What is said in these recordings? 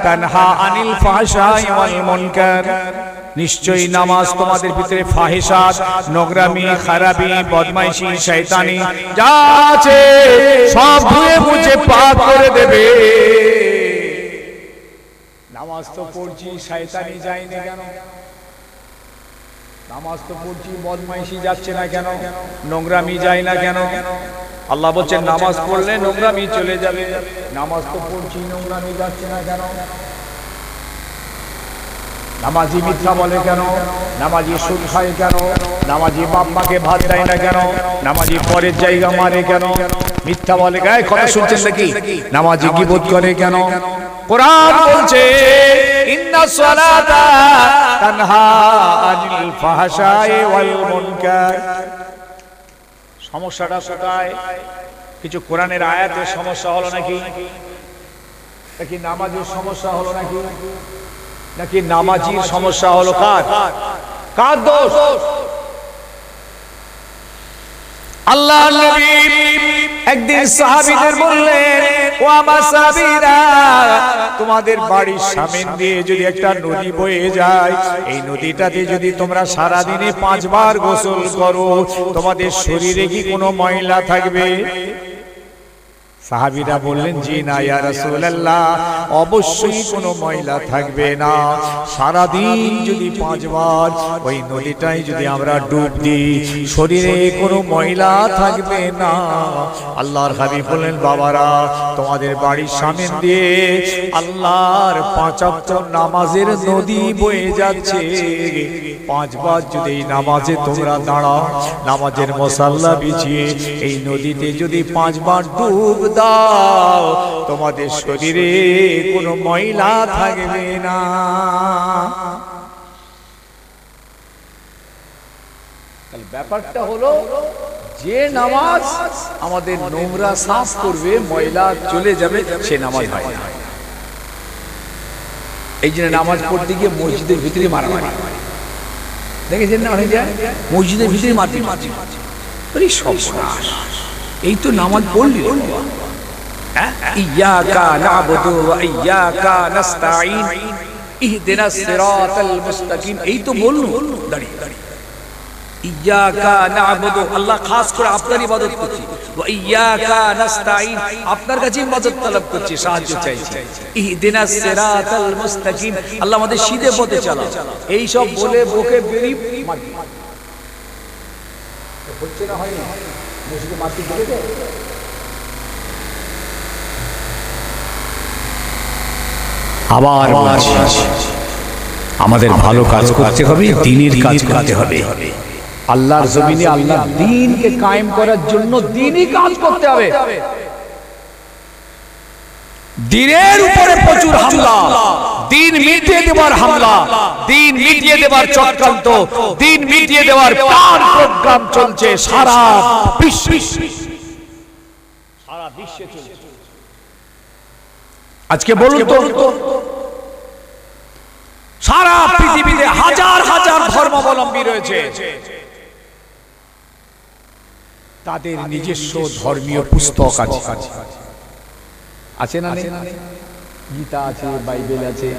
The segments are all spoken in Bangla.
তানহা আনিল ফাহশাই ওয়াল মুনকার, নিশ্চয়ই নামাজ তোমাদের ভিতরে ফাহিশাত, নোংরামি, খারাপি, বদমাইশি, শয়তানি যা আছে সব ধুয়ে মুছে পাক করে দেবে। নামাজ তো পড়ছি, শয়তানি যায় না কেন? নামাজ তো পড়ছি, বদমাইশি যাচ্ছে না কেন? নোংরামি যায় না কেন? আল্লাহ বলছেন নামাজ পড়লে নোংরামি চলে যাবে। নামাজ তো পড়ছি, নোংরামি যাচ্ছে না কেন? নামাজি মিথ্যা বলে কেন? নামাজি সুদ খায় কেন? নামাজি বাপ মাকে ভাত দেয় না কেন? নামাজি পরের জায়গা মারে কেন? মিথ্যা বলে গায়ে কথা শুনছেন নাকি? নামাজি গীবত করে কেন? কোরআন বলছে ইন্নাস সালাতা তানহা আনিল ফাহশাই ওয়াল মুনকার। সমস্যাটা কোথায়? কিছু কোরআনের আয়াতের সমস্যা হলো নাকি? নাকি নামাজের সমস্যা হলো নাকি? নাকি নামাজির সমস্যা হলো? কার দোষ? আল্লাহর নবী একদিন সাহাবীদের বললেন, ও আমার সাহাবীরা, তোমাদের বাড়ির সামনে দিয়ে যদি একটা নদী বয়ে যায়, এই নদীটাতে যদি তোমরা সারা দিনে 5 বার গোসল করো, তোমাদের শরীরে কি কোনো ময়লা থাকবে? সাহাবীরা বললেন, জি না ইয়া রাসূলুল্লাহ, অবশ্যই কোনো ময়লা থাকবে না। সারা দিন যদি 5 বার ওই নদীটায় যদি আমরা ডুব দিই, শরীরে কোনো ময়লা থাকবে না। আল্লাহর হাবিব বললেন, বাবারা, তোমাদের বাড়ির সামনে দিয়ে আল্লাহর 5 ওয়াক্ত নামাজের নদী বয়ে যাচ্ছে, 5 বার যদি এই নামাজে তোমরা দাঁড়াও, নামাজের মুসাল্লা বিছিয়ে এই নদীতে যদি 5 বার ডুব দাও, তোমাদের শরীরে কোনো ময়লা থাকবে না। তাহলে ব্যাপারটা হলো, যে নামাজ আমাদের নোংরা সাফ করবে, ময়লা চলে যাবে, সে নামাজ হয় না। এই জন্য নামাজ পড়তে গিয়ে মসজিদের ভিতরে মারামারি দেখেছেন না? অনেক যায় মসজিদের ভিতরে মারপিট। সর্বনাশ! এই তো নামাজ পড়লি, ইয়াকা না'বুদু ওয়া ইয়াকা নাস্তাঈন ইহদিনাস সিরাতাল মুস্তাকিম, এই তো বললু দাঁড়িয়ে ইয়াকা না'বুদু, আল্লাহ খাস করে আপনার ইবাদত করছি, ওয়া ইয়াকা নাস্তাঈন, আপনার কাছে ইবাদত তলব করছি, সাহায্য চাইছি, ইহদিনাস সিরাতাল মুস্তাকিম, আল্লাহ আমাদের সিধে পথে চালাও। এই সব বলে বকে বেরিয়ে মাটি হচ্ছে না, হয় না? মসজিদে মাটি ধরে দেয়। আবার আমাদের ভালো কাজ করতে হবে, দ্বীনের কাজ করতে হবে। আল্লাহর জমিনে আল্লাহর দ্বীনকে কায়েম করার জন্য দ্বীনি কাজ করতে হবে। দ্বীনের উপরে প্রচুর হামলা, দ্বীন মিটিয়ে দেওয়ার হামলা, দ্বীন মিটিয়ে দেওয়ার চক্রান্ত, দ্বীন মিটিয়ে দেওয়ার প্ল্যান প্রোগ্রাম চলছে সারা বিশ্বে চলছে। আজকে বলুন তো, সারা পৃথিবীতে হাজার হাজার ধর্মাবলম্বী রয়েছে, তাদের নিজস্ব ধর্মীয় পুস্তক আছে না? গীতা আছে, বাইবেল আছে,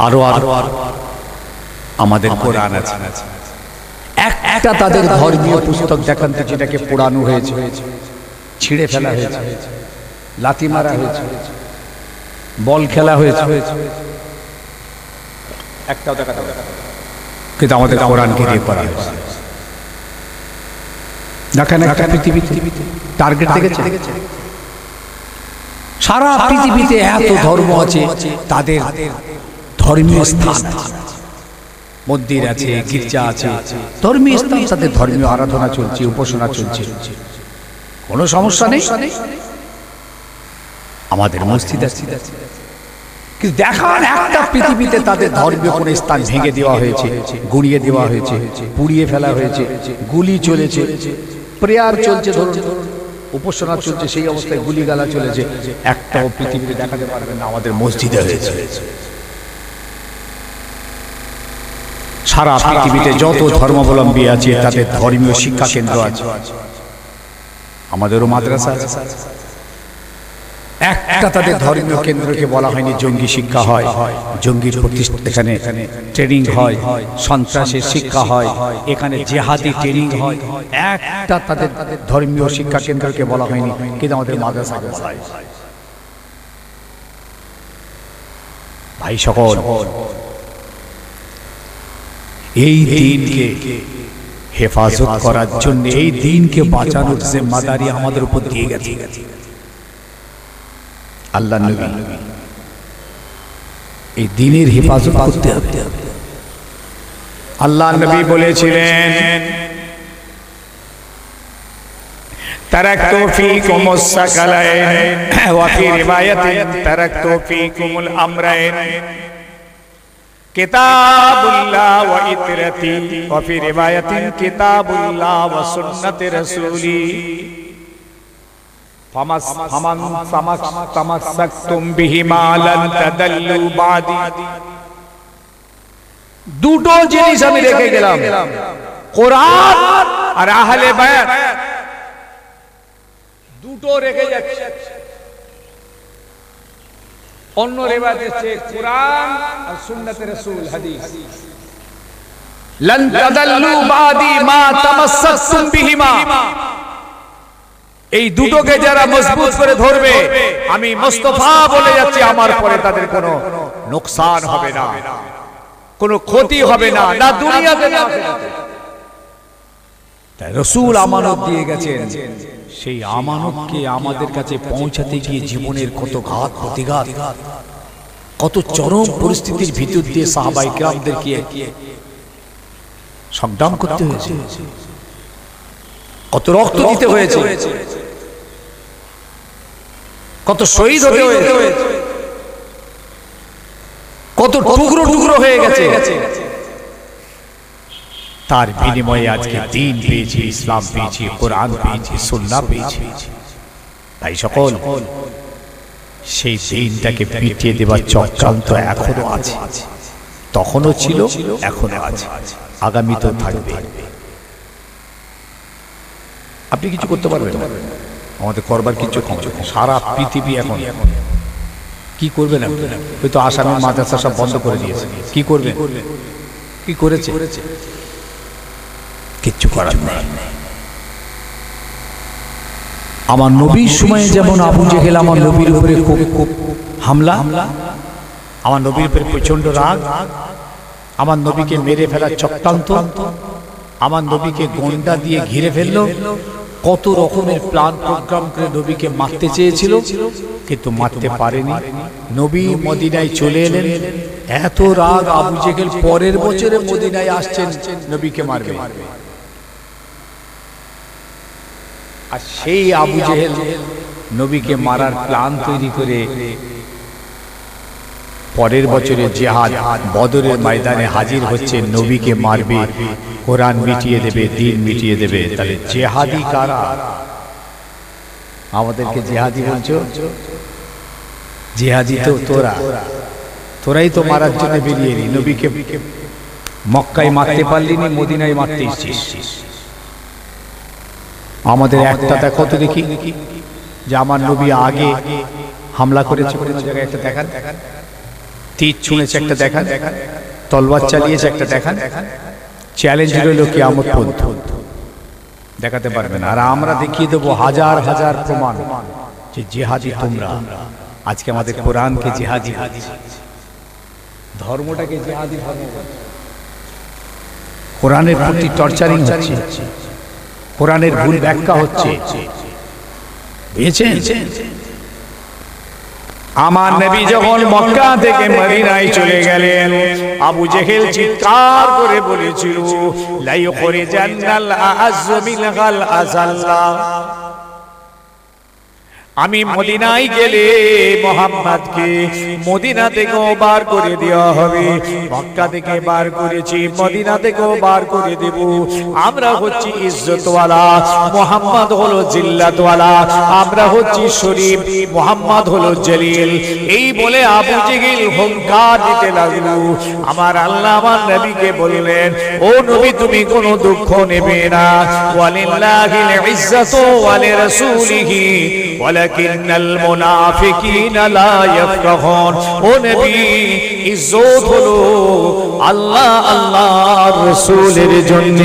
আরো আমাদের কোরআন আছে। একটা তাদের ধর্মীয় পুস্তক দেখান তো যেটাকে পোড়ানো হয়েছে, ছিঁড়ে ফেলা হয়েছে, লাথি মারা হয়েছে, বল খেলা হয়েছে, একটাও দেখা যাবে না। কিন্তু আমাদের কোরআনকে দিয়ে করা হয়েছে। দেখেন একটা পৃথিবীতে টার্গেট দেখেছে, সারা পৃথিবীতে এত ধর্ম আছে, তাদের ধর্মীয় স্থান, মন্দির আছে, গির্জা আছে, ধর্মীয় স্থান, তাদের ধর্মীয় আরাধনা চলছে, উপাসনা চলছে, কোনো সমস্যা নেই। আমাদের মসজিদ আছে, কিন্তু দেখান একটা পৃথিবীতে তাদের ধর্মীয় কোন স্থান ভেঙে দেওয়া হয়েছে, গুঁড়িয়ে দেওয়া হয়েছে, পুড়িয়ে ফেলা হয়েছে, গুলি চলেছে, প্রেয়ার চলছে, ধরুন উপাসনা চলছে, সেই অবস্থায় গুলি গালা চলেছে, একটাও পৃথিবীতে দেখাতে পারবেন না আমাদের মসজিদে হয়েছে। সারা পৃথিবীতে যত ধর্মাবলম্বী আছে তাদের ধর্মীয় শিক্ষা কেন্দ্র আছে, আমাদেরও মাদ্রাসা আছে, একটা তাদের ধর্মীয় কেন্দ্রকে বলা হয়নি জঙ্গি শিক্ষা হয়, জঙ্গির এখানে ট্রেনিং হয়, সন্ত্রাসের শিক্ষা হয়, এখানে জেহাদি ট্রেনিং হয়, একটা তাদের ধর্মীয় শিক্ষা কেন্দ্রকে বলা হয়নি, কিন্তু আমাদের মাদ্রাসাকে বলা হয়। ভাই সকল, এই দিনকে হেফাজত করার জন্য, এই দিনকে বাঁচানোর জিম্মাদারি আমাদের উপর দিয়ে গেছে আল্লাহ নবী। এই দিনের হেফাজত করতে হবে। আল্লাহ নবী বলেছিলেন, তারাকতু ফীকুমুস সাকালাইন ওয়া ফি রিওয়ায়াতিন তারাকতু ফীকুমুল আমরাইন কিতাবুল্লাহ ওয়া ইতরাতি ওয়া ফি রিওয়ায়াতিন কিতাবুল্লাহ ওয়া সুন্নাতি রাসূলি ফামান তামাসসাকতুম বিহিমা লান তাদাল্লু বাদি। দুটো জিনিস আমি রেখে গেলাম, কোরআন আর আহলে বায়াত, দুটো রেখে যাচ্ছে। অন্য রিওয়ায়াতে আছে কোরআন আর সুন্নাতে রাসূল হাদিস। লান তাদাল্লু বাদি মা তামাসসাকতুম বিহিমা, এই দুটোকে যারা মজবুত করে ধরবে, আমি মুস্তাফা বলে যাচ্ছি, আমার পরে তাদের কোনো নোকসান হবে না, কোনো ক্ষতি হবে না, না দুনিয়াতে না আখিরাতে। তাই রাসূল আমানত দিয়ে গেছেন, সেই আমানতকে আমাদের কাছে পৌঁছাতে গিয়ে জীবনের কত ঘাত প্রতিঘাত, কত চরম পরিস্থিতির ভিতর দিয়ে সাহাবায়ে কেরামদেরকে সংগ্রাম করতে হয়েছে, কত রক্ত দিতে হয়েছে, কত শহীদ হতে হয়েছে, কত টুকরো টুকরো হয়ে গেছে। তার বিনিময়ে আজকে দ্বীন পেয়েছি, ইসলাম পেয়েছি, কোরআন পেয়েছি, সুন্নাহ পেয়েছি। তাই সকল, সেই দ্বীনটাকে পিটিয়ে দেওয়ার চক্রান্ত এখনো আছে, তখনও ছিল, এখনো আছে, আগামীতেও থাকবে। আপনি কিছু করতে পারবেন না, আমাদের করবার কিছু সারা পৃথিবী এখন কি করবেন? হয়তো আসামের মাদ্রাসা সব বন্ধ করে দিয়েছে, কি করবেন? কি করেছে? কিচ্ছু করার নেই। আমার নবীর সময়ে যেমন আবু জেহেল আমার নবীর উপরে খুব হামলা, আমার নবীর উপরে প্রচন্ড রাগ, আমার নবীকে মেরে ফেলার চক্রান্ত, আমার নবীকে গন্ডা দিয়ে ঘিরে ফেললো, কত রকমের প্ল্যান প্রোগ্রাম করে নবীকে মারতে চেয়েছিল, কিন্তু মারতে পারেনি। নবী মদিনায় চলে এলেন, এত রাগ আবু জেহেল পরের বছরে মদিনায় আসছেন নবীকে মারবে। আর সেই আবু জেহেল নবীকে মারার প্ল্যান তৈরি করে পরের বছরে জিহাদ বদরের ময়দানে হাজির হচ্ছে, নবীকে মারবে, কোরআন মিটিয়ে দেবে, দ্বীন মিটিয়ে দেবে। তাহলে জিহাদি কারা? আমাদেরকে জিহাদি বলছো? জিহাদি তো তোরাই তো মারার জন্য বেরিয়ে এলি। নবীকে মক্কায় মারতে পারলি না, মদিনায় মারতে এসেছিস। আমাদের একটা দেখো তো দেখি, যে আমার নবী আগে হামলা করেছে কোন জায়গায়, একটা দেখান। তীর ছুঁড়েছে একটা দেখান, তলওয়ার চালিয়েছে একটা দেখান। চ্যালেঞ্জ রইল কিয়ামত পর্যন্ত, দেখাতে পারবেন। আর আমরা দেখিয়ে দেবো হাজার হাজার প্রমাণ যে জিহাদি তোমরা। আজকে আমাদের কোরআনকে জিহাদি, ধর্মটাকে জিহাদি ধর্ম, কোরআনের প্রতি টর্চারিং হচ্ছে, কোরআনের ভুল ব্যাখ্যা হচ্ছে। বুঝেছেন? আমার নবী যখন মক্কা থেকে মদিনায় চলে গেলেন, আবু জেহেল চিৎকার করে বলেছিল, লা ইখরিজান্নাল আ'আজ্জু মিনহাল আযাল্লা। আমি মদিনায় গেলে মুহাম্মদকে মদিনা থেকেও বার করে দেওয়া হবে। মক্কা থেকে বার করেছি, মদিনা থেকেও বার করে দেব। আমরা হচ্ছি ইজ্জতওয়ালা, মুহাম্মদ হলো জিল্লাতওয়ালা। আমরা হচ্ছি শরীফ, মুহাম্মদ হলো জলিল। এই বলে আবু জেহেল হুঙ্কার দিতে লাগলো। আমার আল্লাহ আমার নবীকে বললেন, ও নবী তুমি কোনো দুঃখ নেবে না। ওয়ালিল্লাহিল ইজ্জাতু ওয়া লিরাসূলিহি ওয়ালাকিন্নাল মুনাফিকিনা লা ইয়াফকাহুন। ও নবী, ইজ্জত হলো আল্লাহ আল্লাহর রাসূলের জন্য।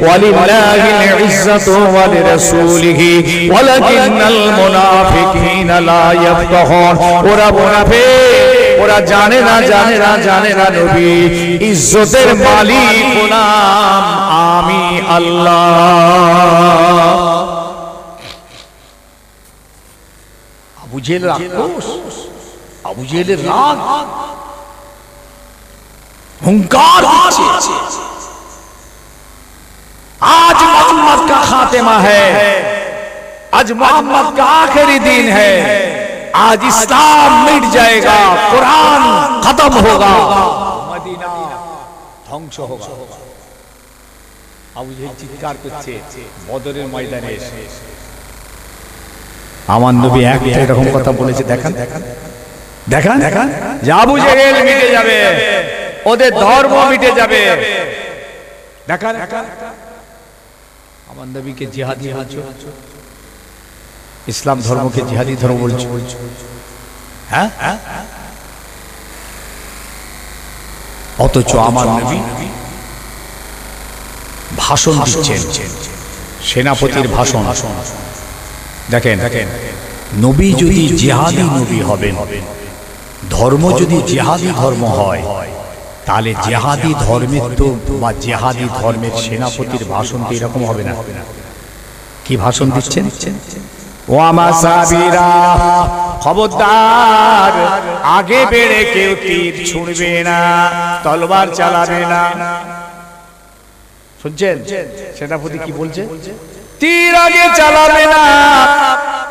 ওয়ালিল্লাহিল ইজ্জাতু ওয়া লিরাসূলিহি ওয়ালাকিন্নাল মুনাফিকিনা লা ইয়াফকাহুন। ওরা মুনাফিক, ওরা জানে না নবী ইজ্জতের মালিক গোলাম আমি আল্লাহ। আবু জেহেলের আক্রোশ, আবু জেহেলের রাগ, হুঙ্কার দিচ্ছে, आज मोहम्मद का खातिमा है, आज मोहम्मद का आखिरी दिन है, आज इस्लाम मिट जाएगा, कुरान खत्म होगा, मदीना ধ্বংস होगा। আবু জেহেল চিৎকার করছে বদরের ময়দানে এসে। আমার নবী একটা এরকম কথা বলেছে, দেখেন যে আবু জেহেল মিটে যাবে, ওদের ধর্ম মিটে যাবে। দেখেন আমার নবীকে জিহাদি বলছো, ইসলাম ধর্মকে জিহাদি ধর্ম বলছো, হ্যাঁ? অথচ আমার নবী ভাষণ দিচ্ছেন, সেনাপতির ভাষণ। দেখেন নবী যদি জিহাদি নবী হবেন, ধর্ম যদি জিহাদি ধর্ম হয়, তাহলে জিহাদি ধর্মের তো বা জিহাদি ধর্মের সেনাপতির ভাষণ তো এরকম হবে না। কি ভাষণ দিচ্ছেন? ও আমার সাহাবীরা, খবরদার, আগে বেড়ে কেউ তীর ছুঁড়বে না, তলবার চালাবে না। শুনছেন সেনাপতি কি বলছে? তীর আগে চালাবে না,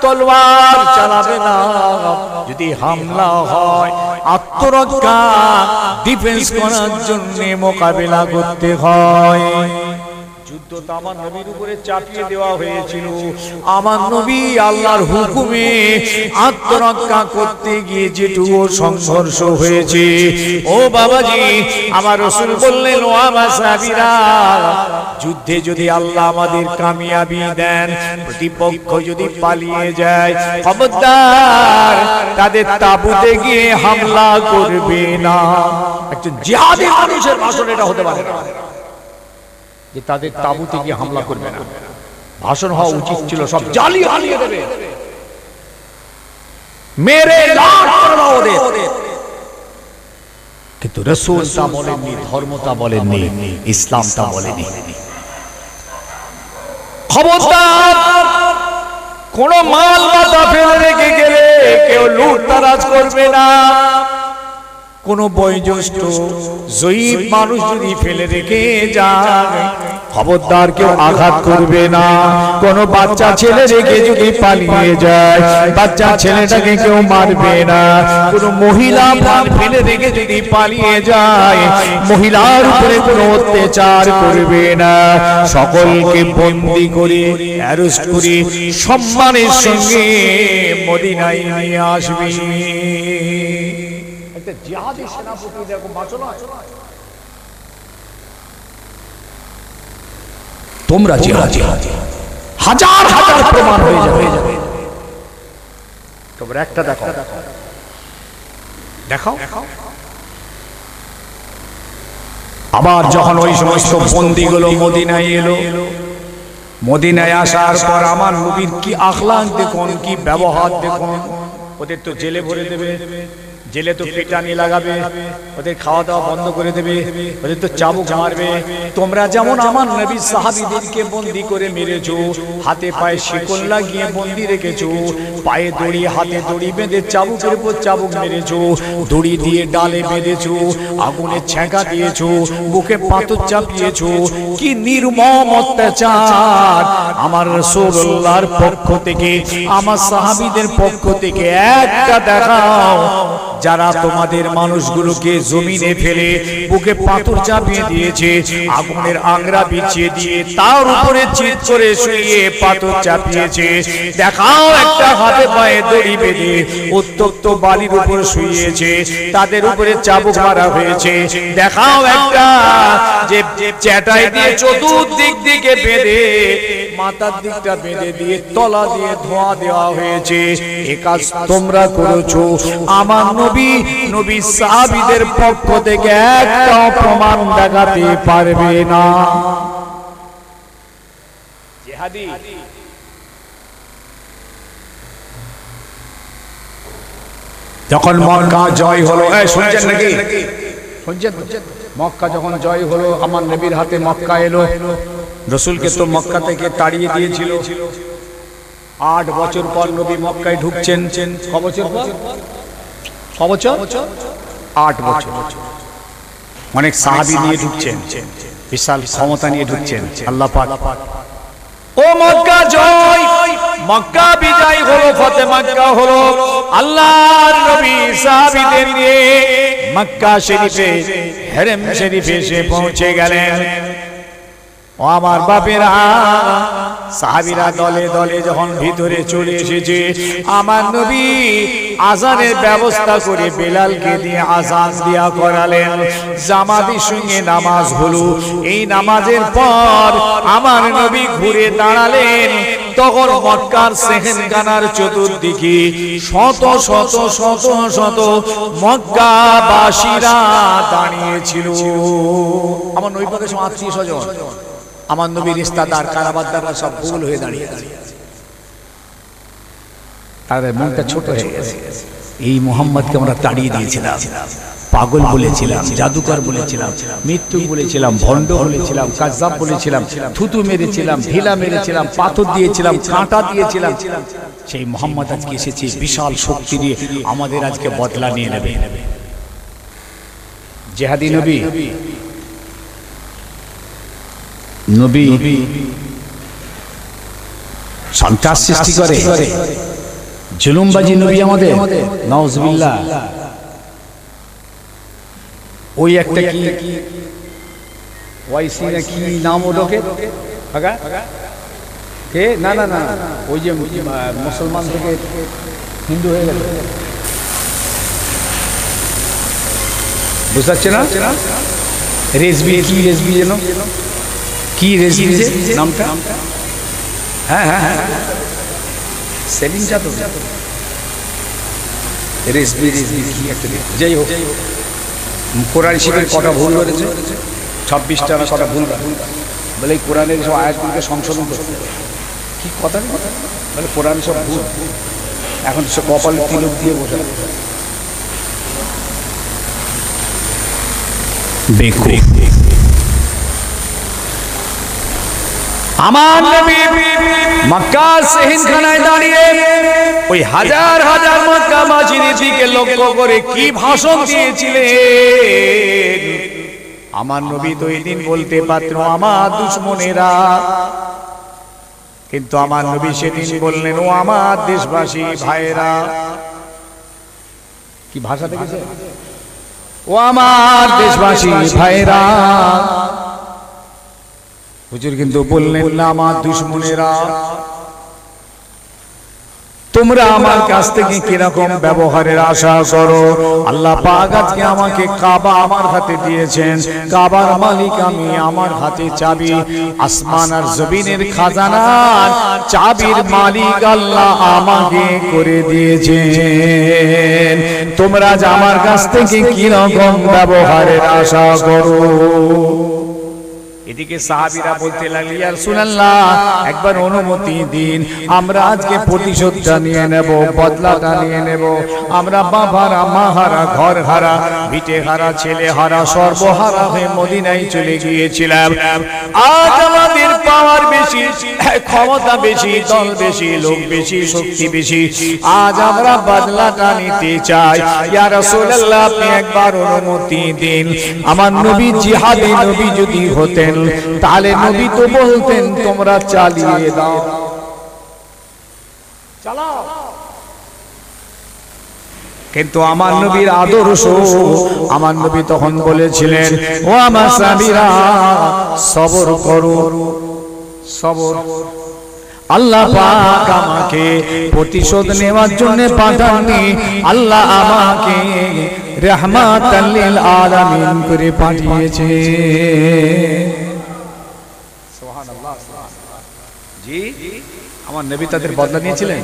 তলবার চালাবে না। যদি হামলা হয়, আত্মরক্ষা ডিফেন্স করার জন্য মোকাবেলা করতে হয়। যুদ্ধ তো আমার নবীর উপরে চাপিয়ে দেওয়া হয়েছিল। আমার নবী আল্লাহর হুকুমে আত্মরক্ষা করতে গিয়ে যেটুকু সংঘর্ষ হয়েছে, ও বাবাজি, আমার রাসূল বললেন, ও আমার সাহাবীরা, যুদ্ধে যদি আল্লাহ আমাদের কামিয়াবি দেন, প্রতিপক্ষ যদি পালিয়ে যায়, খবরদার তাদের তাঁবুতে গিয়ে হামলা করবে না। একজন জিহাদি মানুষের ভাষণ এটা হতে পারে না যে তাদের তাঁবুতে গিয়ে হামলা করবে না। ভাষণ হওয়া উচিত ছিল সব জ্বালিয়ে হারিয়ে দেবে, মেরে লাট করবে ওদের। কিন্তু রাসূল তা বলেননি, ধর্মতা বলেননি, ইসলামটা বলেনি। খবরদার, কোন মাল মাথা ফেলে রেখে গেলে কেউ লুটতারাজ করবে না। কোন বয়োজ্যেষ্ঠ জয়ীফ মানুষ যদি ফেলে রেখে যায়, খবরদার কেউ আঘাত করবে না। কোন বাচ্চা ছেলে রেখে যদি পালিয়ে যায়, বাচ্চা ছেলেটাকে কেউ মারবে না। কোন মহিলা প্রাণ ফেলে রেখে যদি পালিয়ে যায়, মহিলার উপরে কোনো অত্যাচার করবে না। সকলকে বন্দী করে অ্যারেস্ট করে সম্মানের সঙ্গে মদিনায় নিয়ে আসবে। জিহাদি সেনাপতি দেখো বাঁচনা, তোমরা জিহাদি, হাজার হাজার প্রমাণ হয়ে যাবে। তোমরা একটা দেখাও। আবার যখন ওই সমস্ত বন্দীগুলো মদিনায় এলো, মদিনায় আসার পর আমার নবীর কি আখলাক দেখুন, কি ব্যবহার দেখুন। ওদের তো জেলে ভরে দেবে, জেলে তো পিটানি লাগাবে, ওদের খাওয়া দাওয়া বন্ধ করে দেবে, ওদের তো চাবুক মারবে। তোমরা যেমন আমার নবী সাহাবীদেরকে বন্দী করে মেরেছো, হাতে পায়ে শিকল লাগিয়ে বন্দী রেখেছো, পায়ে দড়ি হাতে দড়ি বেঁধে চাবুকের উপর চাবুক মেরেছো, দড়ি দিয়ে ডালে বেঁধেছো, আগুনে ছ্যাঁকা দিয়েছো, বুকে পাথর চাপিয়েছো। কি নির্মম অত্যাচার! আমার রাসূলুল্লাহর পক্ষ থেকে, আমার সাহাবীদের পক্ষ থেকে একটা দেখাও যারা তোমাদের মানুষগুলোকে জমিনে ফেলে বুকে পাথর চাপিয়ে দিয়েছে, আগুনের আংরা বিছিয়ে দিয়ে তার উপরে চিৎ করে শুয়ে পাথর চাপিয়েছে। দেখাও একটা হাতে পায়ে দড়ি বেঁধে উত্তপ্ত বালির উপর শুয়েছে, তাদের উপরে চাবুক মারা হয়েছে। দেখাও একটা যে চ্যাটাই দিয়ে চতুর্দিক দিকে বেঁধে মাথার দিকটা বেঁধে দিয়ে তলা দিয়ে ধোঁয়া দেওয়া হয়েছে। এ কাজ তোমরা করেছো। আমার নবী সাহাবীদের পক্ষ থেকে একটা প্রমাণ দেখাতে পারবে না। জিহাদি যখন মক্কা জয় হলো, শুনছেন নাকি? শুনছেন? মক্কা যখন জয় হলো, আমার নবীর হাতে মক্কা এলো। রাসূলকে তো মক্কা থেকে তাড়িয়ে দিয়েছিল। 8 বছর পর নবী মক্কায় ঢুকছেন। ক বছর পর? 8 বছর। অনেক সাহাবী নিয়ে ঢুকছেন, বিশাল ক্ষমতা নিয়ে ঢুকছেন। আল্লাহ পাক ও মক্কা জয়, মক্কা বিজয় হলো, ফতে মক্কা হলো। আল্লাহর নবী সাহাবীদের নিয়ে মক্কা শরীফে, হেরেম শরীফে এসে পৌঁছে গেলেন। ও আমার বাপেরা, সাহাবীরা দলে দলে যখন ভিতরে চলে এসেছে, আমার নবী আজানের ব্যবস্থা করে বেলালকে দিয়ে আজান দিয়া করালেন। জামাতের সঙ্গে নামাজ হলো। এই নামাজের পর আমার নবী ঘুরে দাঁড়ালেন। তখন মক্কার সেহেনখানার চতুর্দিকে শত শত শত শত মক্কাবাসীরা দাঁড়িয়েছিল। আমার নবী পাকের সব আত্মীয় স্বজন, আমার নবীর রিশতাদার, কারাবারদাররা সব ভুল হয়ে দাঁড়িয়ে আছে। তাদের মনটা ছোট হয়ে গেছে। এই মুহাম্মদকে আমরা তাড়িয়ে দিয়েছিলাম, পাগল বলেছিলাম, জাদুকর বলেছিলাম, মৃত্যু বলেছিলাম, ভণ্ড বলেছিলাম, কাযযাব বলেছিলাম, থুতু মেরেছিলাম, ঢিলা মেরেছিলাম, পাথর দিয়েছিলাম, কাঁটা দিয়েছিলাম। সেই মুহাম্মদ আজকে এসেছে বিশাল শক্তি নিয়ে, আমাদের আজকে বদলা নিয়ে নেবে। জিহাদি নবী, সন্ত্রাস সৃষ্টি করে, জুলুমবাজি নবী আমাদের, নাউজুবিল্লাহ। ওই একটা কি ওয়াইসি না কি নাম ওটাকে, কে? না না না, ওই যে মুসলমান থেকে হিন্দু হয়ে গেল, বুঝতে পারছে না? রেজবি, কি রেজবি যেন, কি রেজবি নামটা? হ্যাঁ হ্যাঁ হ্যাঁ, সেলিম যাদব, রেজবি রেজবি কি একটা। যাই হোক, কোরআন শরীফের কটা ভুল করেছে, 26টা না কটা ভুল বলে কোরআনের সব আয়াতগুলোকে সংশোধন করতে হবে। কি কথা বলে কোরআন সব ভুল, এখন সে কপালে তিলক দিয়ে বসে। আমার নবী মক্কার সেহেনখানায় দাঁড়িয়ে ওই হাজার হাজার মক্কাবাসীর দিকে লক্ষ্য করে কি ভাষণ দিয়েছিলেন। আমার নবী তো এই দিন বলতে পারত আমার দুশমনেরা, কিন্তু আমার নবী সেদিন বললেন ও আমার দেশবাসী ভাইয়েরা। কি ভাষা দেখেছে? ও আমার দেশবাসী ভাইয়েরা। হুজুর কিন্তু বললেন না আমার দুশমনেরা, তোমরা আমার কাছ থেকে কিরকম ব্যবহারের আশা করো? আল্লাহ পাক আজকে আমাকে কাবা আমার হাতে দিয়েছেন, কাবার মালিক আমি, আমার হাতে চাবি, আসমান আর জমিনের খাজানার চাবির মালিক আল্লাহ আমাকে করে দিয়েছেন। তোমরা যে আমার কাছ থেকে কিরকম ব্যবহারের আশা করো? এদিকে সাহাবীরা বলতে লাগলেন ইয়া রাসূলুল্লাহ, একবার অনুমতি দিন, আমরা আজকে প্রতিশোধটা নিয়ে নেব, বদলাটা নিয়ে নেব। আমরা বাবারা, মাহারা, ঘর হারা, ভিটে হারা, ছেলে হারা, সর্বহারা হয়ে মদিনায় চলে গিয়েছিলাম। আজ আমাদের পাওয়ার বেশি, ক্ষমতা বেশি, দল বেশি, লোক বেশি, শক্তি বেশি। আজ আমরা বদলাটা নিতে চাই। ইয়া রাসূলুল্লাহ, আপনি একবার অনুমতি দিন। আমার নবী জিহাদি নবী যদি হতেন তাহলে নবী তো বলতেন তোমরা চালিয়ে দাও, চালাও। কিন্তু আমার নবীর আদর্শ, আমার নবী তখন বলেছিলেন ও আমার সাহাবীরা সবর করো, সবর। আল্লাহ পাক আমাকে প্রতিশোধ নেওয়ার জন্য পাঠাননি, আল্লাহ আমাকে রাহমাতাল লিল আলামিন করে পাঠিয়েছে। জি, আমার নবী তাদের বদলা নিয়েছিলেন।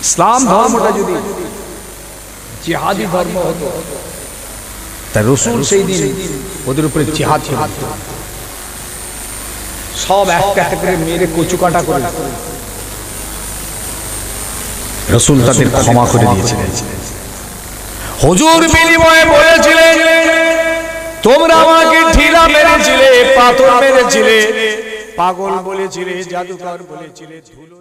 ইসলাম ধর্মটা যদি জিহাদি ধর্ম হতো, তাই রাসূল সেই দিন ওদের উপরে জিহাদ করতেন, সব একটা একটা করে মেরে কচু কাটা করে রাসূল তাদের ক্ষমা করে দিয়েছিলেন। হুজুর বিনিময়ে বলেছিলেন, তোমরা আমাকে ঢিলা মেরেছিলে, পাথর মেরেছিলে, পাগল বলেছিলে, জাদুকর বলেছিলে, ধুলো